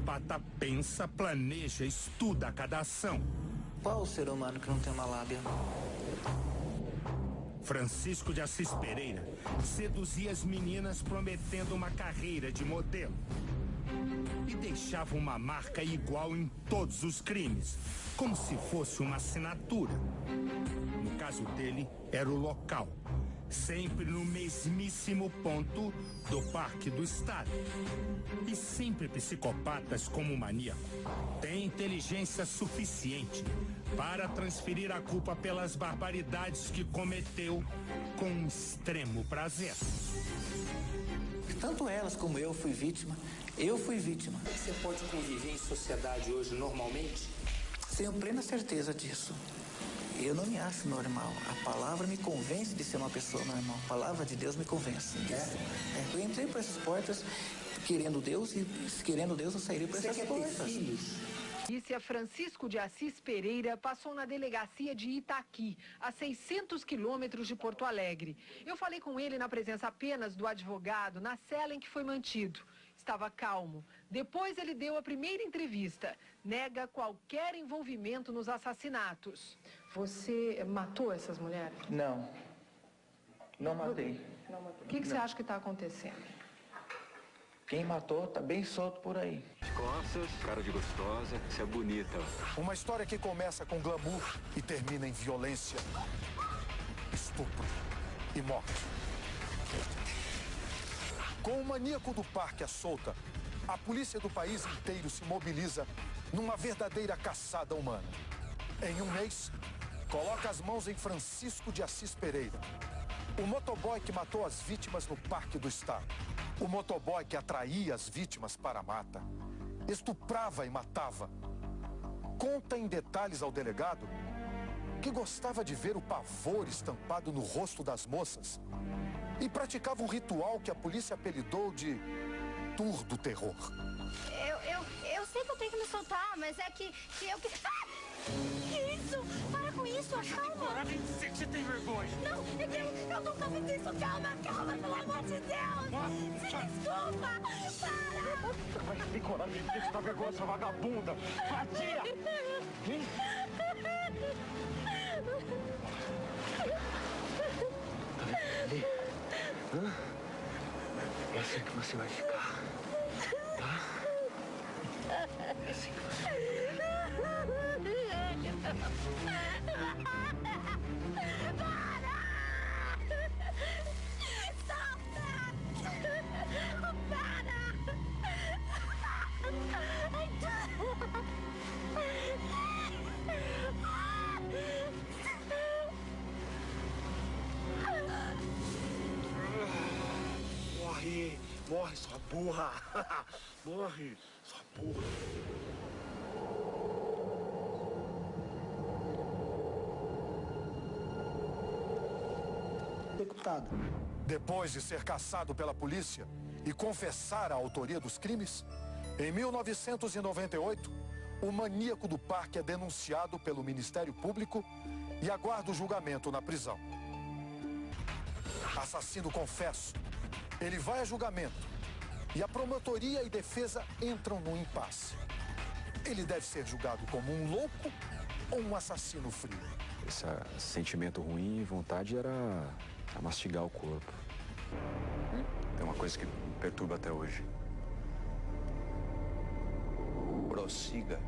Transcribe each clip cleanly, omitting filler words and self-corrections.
psicopata pensa, planeja, estuda cada ação. Qual o ser humano que não tem uma lábia? Francisco de Assis Pereira seduzia as meninas prometendo uma carreira de modelo. E deixava uma marca igual em todos os crimes, como se fosse uma assinatura. No caso dele, era o local. Sempre no mesmíssimo ponto do Parque do Estado. E sempre psicopatas como o maníaco têm inteligência suficiente para transferir a culpa pelas barbaridades que cometeu com extremo prazer. Tanto elas como eu fui vítima. Eu fui vítima. Você pode conviver em sociedade hoje normalmente? Tenho plena certeza disso. Eu não me acho normal. A palavra me convence de ser uma pessoa normal. A palavra de Deus me convence. Eu entrei por essas portas querendo Deus e querendo Deus eu sairei por essas portas. Ter filhos? Polícia Francisco de Assis Pereira passou na delegacia de Itaqui, a 600 quilômetros de Porto Alegre. Eu falei com ele na presença apenas do advogado, na cela em que foi mantido. Estava calmo. Depois ele deu a primeira entrevista. Nega qualquer envolvimento nos assassinatos. Você matou essas mulheres? Não. Não matei. O que você acha que está acontecendo? Quem matou tá bem solto por aí. Costas, cara de gostosa, você é bonita. Uma história que começa com glamour e termina em violência, estupro e morte. Com o maníaco do parque à solta, a polícia do país inteiro se mobiliza numa verdadeira caçada humana. Em um mês, coloca as mãos em Francisco de Assis Pereira, o motoboy que matou as vítimas no Parque do Estado. O motoboy que atraía as vítimas para a mata, estuprava e matava. Conta em detalhes ao delegado que gostava de ver o pavor estampado no rosto das moças e praticava um ritual que a polícia apelidou de Tour do Terror. Eu sei que eu tenho que me soltar, mas é que eu... Ah! Que isso? Para com isso, calma. Coragem de dizer que você tem vergonha. Não, é que eu nunca fiz isso. Calma, pelo amor de Deus. Desculpa, para. Tem coragem de dizer que você tá vergonha, essa vagabunda. Atira! É assim que você vai ficar, tá? É assim que você vai ficar. Para! Solta! Para! Morre! Morre, sua burra! Morre, sua burra! Deputado. Depois de ser caçado pela polícia e confessar a autoria dos crimes, em 1998, o maníaco do parque é denunciado pelo Ministério Público e aguarda o julgamento na prisão. Assassino confesso, ele vai a julgamento e a promotoria e defesa entram num impasse. Ele deve ser julgado como um louco ou um assassino frio? Esse sentimento ruim e vontade era mastigar o corpo. É uma coisa que me perturba até hoje. Prossiga.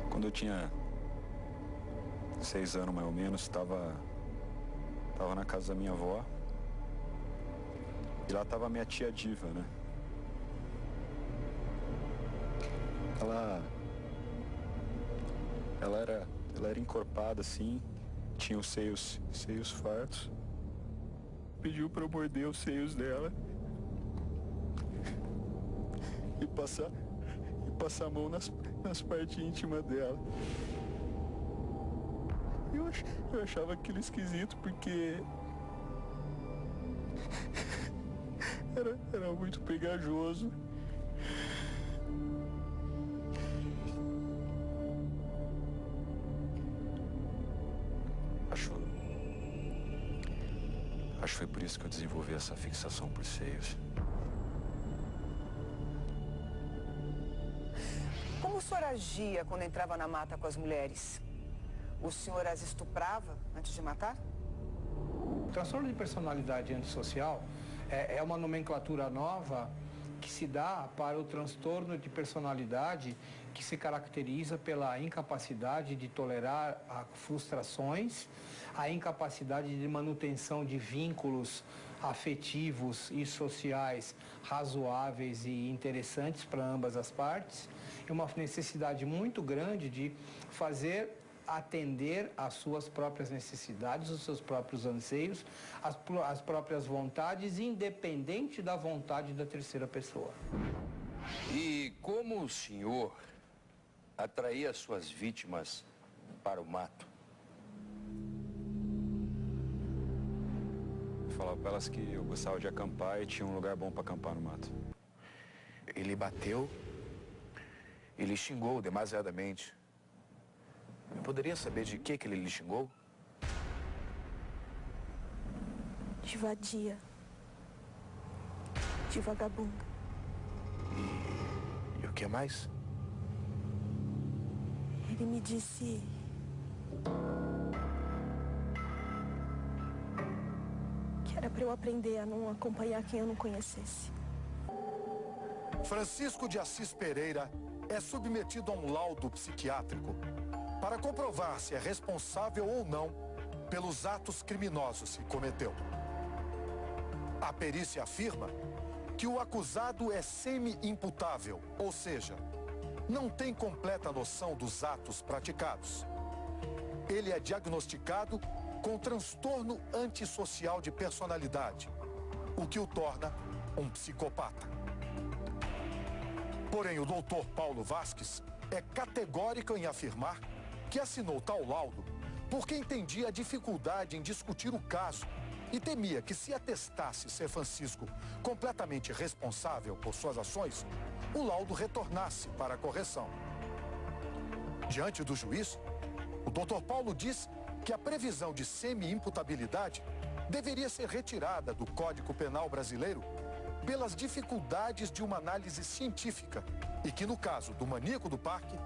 Quando eu tinha 6 anos, mais ou menos, estava na casa da minha avó. E lá estava minha tia Diva, né? Ela era encorpada assim, tinha os seios fartos. Pediu para eu morder os seios dela e passar a mão nas partes íntimas dela. Eu achava aquilo esquisito porque era muito pegajoso. Acho que foi por disso que eu desenvolvi essa fixação por seios. Como o senhor agia quando entrava na mata com as mulheres? O senhor as estuprava antes de matar? O transtorno de personalidade antissocial é uma nomenclatura nova que se dá para o transtorno de personalidade que se caracteriza pela incapacidade de tolerar frustrações, a incapacidade de manutenção de vínculos afetivos e sociais razoáveis e interessantes para ambas as partes, e uma necessidade muito grande de atender às suas próprias necessidades, os seus próprios anseios, as próprias vontades, independente da vontade da terceira pessoa. E como o senhor atraía suas vítimas para o mato? Eu falava para elas que eu gostava de acampar e tinha um lugar bom para acampar no mato. Ele bateu, ele xingou demasiadamente. Eu poderia saber de que ele lhe xingou? De vadia. De vagabunda. E o que mais? Ele me disse... que era para eu aprender a não acompanhar quem eu não conhecesse. Francisco de Assis Pereira é submetido a um laudo psiquiátrico para comprovar se é responsável ou não pelos atos criminosos que cometeu. A perícia afirma que o acusado é semi-imputável, ou seja, não tem completa noção dos atos praticados. Ele é diagnosticado com transtorno antissocial de personalidade, o que o torna um psicopata. Porém, o doutor Paulo Vasques é categórico em afirmar que assinou tal laudo porque entendia a dificuldade em discutir o caso e temia que, se atestasse ser Francisco completamente responsável por suas ações, o laudo retornasse para a correção. Diante do juiz, o Dr. Paulo diz que a previsão de semi-imputabilidade deveria ser retirada do Código Penal brasileiro pelas dificuldades de uma análise científica e que, no caso do maníaco do parque,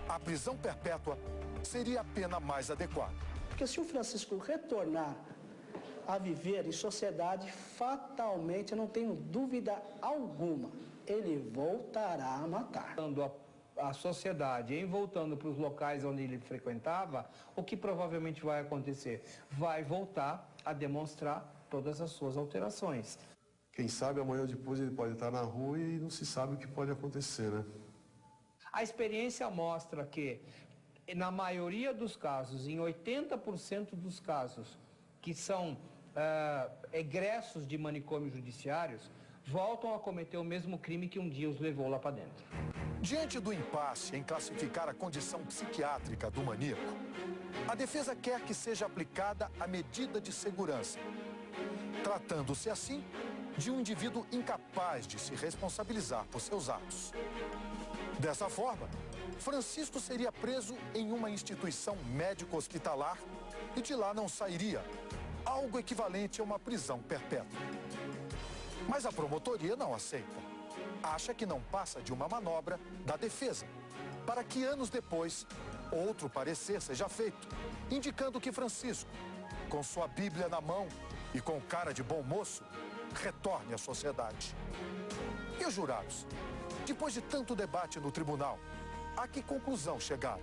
a prisão perpétua seria a pena mais adequada. Porque se o Francisco retornar a viver em sociedade, fatalmente, eu não tenho dúvida alguma, ele voltará a matar. A sociedade, em voltando para os locais onde ele frequentava, o que provavelmente vai acontecer? Vai voltar a demonstrar todas as suas alterações. Quem sabe amanhã ou depois ele pode estar na rua e não se sabe o que pode acontecer, né? A experiência mostra que, na maioria dos casos, em 80% dos casos que são egressos de manicômios judiciários, voltam a cometer o mesmo crime que um dia os levou lá para dentro. Diante do impasse em classificar a condição psiquiátrica do maníaco, a defesa quer que seja aplicada a medida de segurança, tratando-se assim de um indivíduo incapaz de se responsabilizar por seus atos. Dessa forma, Francisco seria preso em uma instituição médico-hospitalar e de lá não sairia, algo equivalente a uma prisão perpétua. Mas a promotoria não aceita. Acha que não passa de uma manobra da defesa, para que anos depois, outro parecer seja feito, indicando que Francisco, com sua Bíblia na mão e com cara de bom moço, retorne à sociedade. E os jurados, depois de tanto debate no tribunal, a que conclusão chegaram?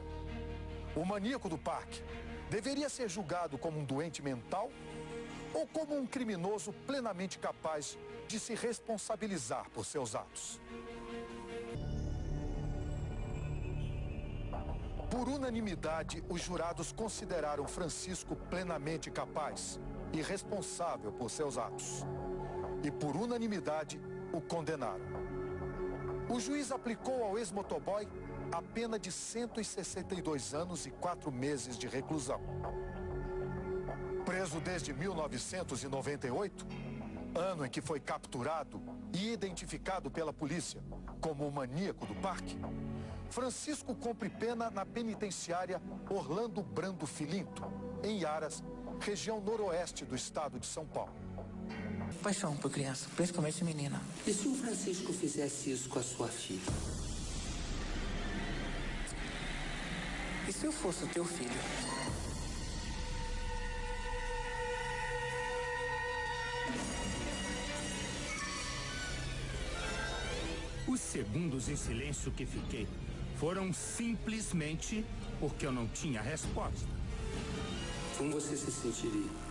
O maníaco do parque deveria ser julgado como um doente mental ou como um criminoso plenamente capaz de se responsabilizar por seus atos? Por unanimidade, os jurados consideraram Francisco plenamente capaz e responsável por seus atos. E por unanimidade, o condenaram. O juiz aplicou ao ex-motoboy a pena de 162 anos e 4 meses de reclusão. Preso desde 1998, ano em que foi capturado e identificado pela polícia como o maníaco do parque, Francisco cumpre pena na penitenciária Orlando Brando Filinto, em Iaras, região noroeste do estado de São Paulo. Paixão por criança, principalmente menina. E se o Francisco fizesse isso com a sua filha? E se eu fosse o teu filho? Os segundos em silêncio que fiquei foram simplesmente porque eu não tinha resposta. Como você se sentiria?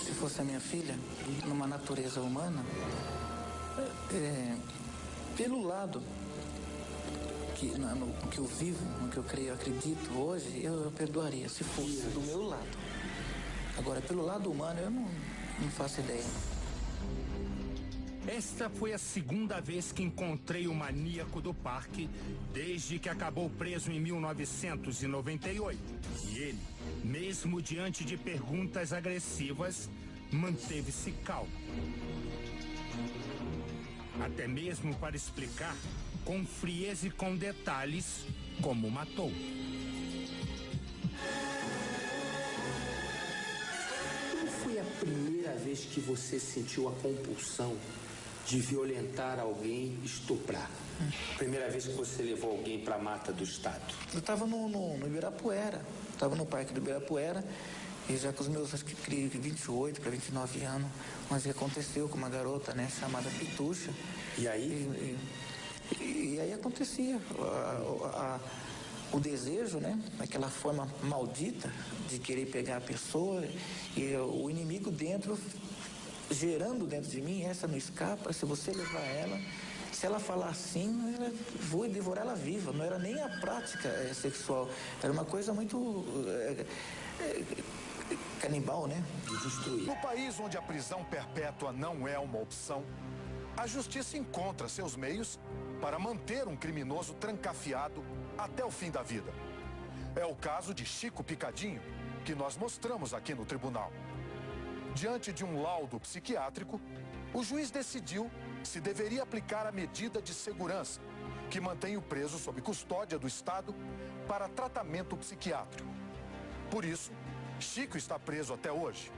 Se fosse a minha filha, numa natureza humana, pelo lado no que eu vivo, no que eu creio, acredito hoje, eu perdoaria, se fosse do meu lado. Agora, pelo lado humano, eu não faço ideia. Esta foi a segunda vez que encontrei o maníaco do parque desde que acabou preso em 1998. E ele, mesmo diante de perguntas agressivas, manteve-se calmo. Até mesmo para explicar com frieza e com detalhes como matou. Qual foi a primeira vez que você sentiu a compulsão de violentar alguém, estuprar? Primeira vez que você levou alguém para a mata do estado? Eu estava no Ibirapuera, estava no parque do Ibirapuera, e já com os meus, acho que 28 para 29 anos, mas aconteceu com uma garota, né, chamada Pitucha. E aí? E aí acontecia o desejo, né, aquela forma maldita de querer pegar a pessoa, e o inimigo dentro, gerando dentro de mim, essa não escapa, se você levar ela, se ela falar assim, vou devorar ela viva. Não era nem a prática sexual, era uma coisa muito canibal, né? De destruir. No país onde a prisão perpétua não é uma opção, a justiça encontra seus meios para manter um criminoso trancafiado até o fim da vida. É o caso de Chico Picadinho, que nós mostramos aqui no tribunal. Diante de um laudo psiquiátrico, o juiz decidiu se deveria aplicar a medida de segurança, que mantém o preso sob custódia do Estado para tratamento psiquiátrico. Por isso, Chico está preso até hoje.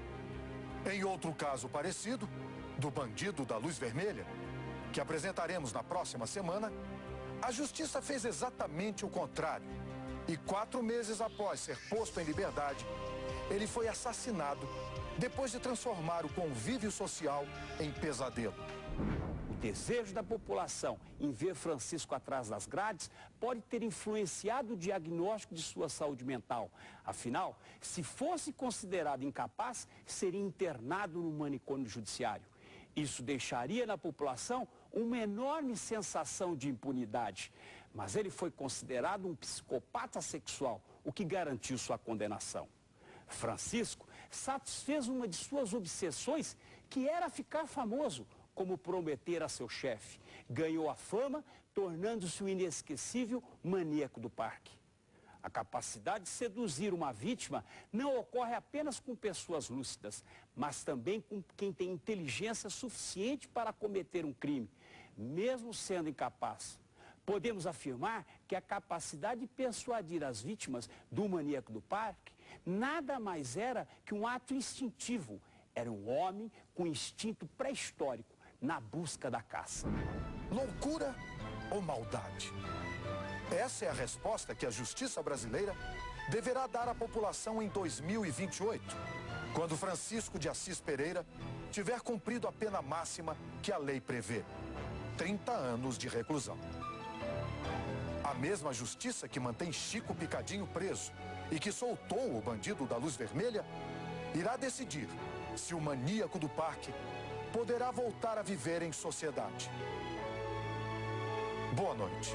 Em outro caso parecido, do bandido da luz vermelha, que apresentaremos na próxima semana, a justiça fez exatamente o contrário. E 4 meses após ser posto em liberdade, ele foi assassinado depois de transformar o convívio social em pesadelo. O desejo da população em ver Francisco atrás das grades pode ter influenciado o diagnóstico de sua saúde mental. Afinal, se fosse considerado incapaz, seria internado no manicômio judiciário. Isso deixaria na população uma enorme sensação de impunidade. Mas ele foi considerado um psicopata sexual, o que garantiu sua condenação. Francisco satisfez uma de suas obsessões, que era ficar famoso, como prometer a seu chefe. Ganhou a fama, tornando-se o inesquecível maníaco do parque. A capacidade de seduzir uma vítima não ocorre apenas com pessoas lúcidas, mas também com quem tem inteligência suficiente para cometer um crime, mesmo sendo incapaz. Podemos afirmar que a capacidade de persuadir as vítimas do maníaco do parque nada mais era que um ato instintivo. Era um homem com instinto pré-histórico, na busca da caça. Loucura ou maldade? Essa é a resposta que a justiça brasileira deverá dar à população em 2028, quando Francisco de Assis Pereira tiver cumprido a pena máxima que a lei prevê: 30 anos de reclusão. A mesma justiça que mantém Chico Picadinho preso e que soltou o bandido da luz vermelha, irá decidir se o maníaco do parque poderá voltar a viver em sociedade. Boa noite.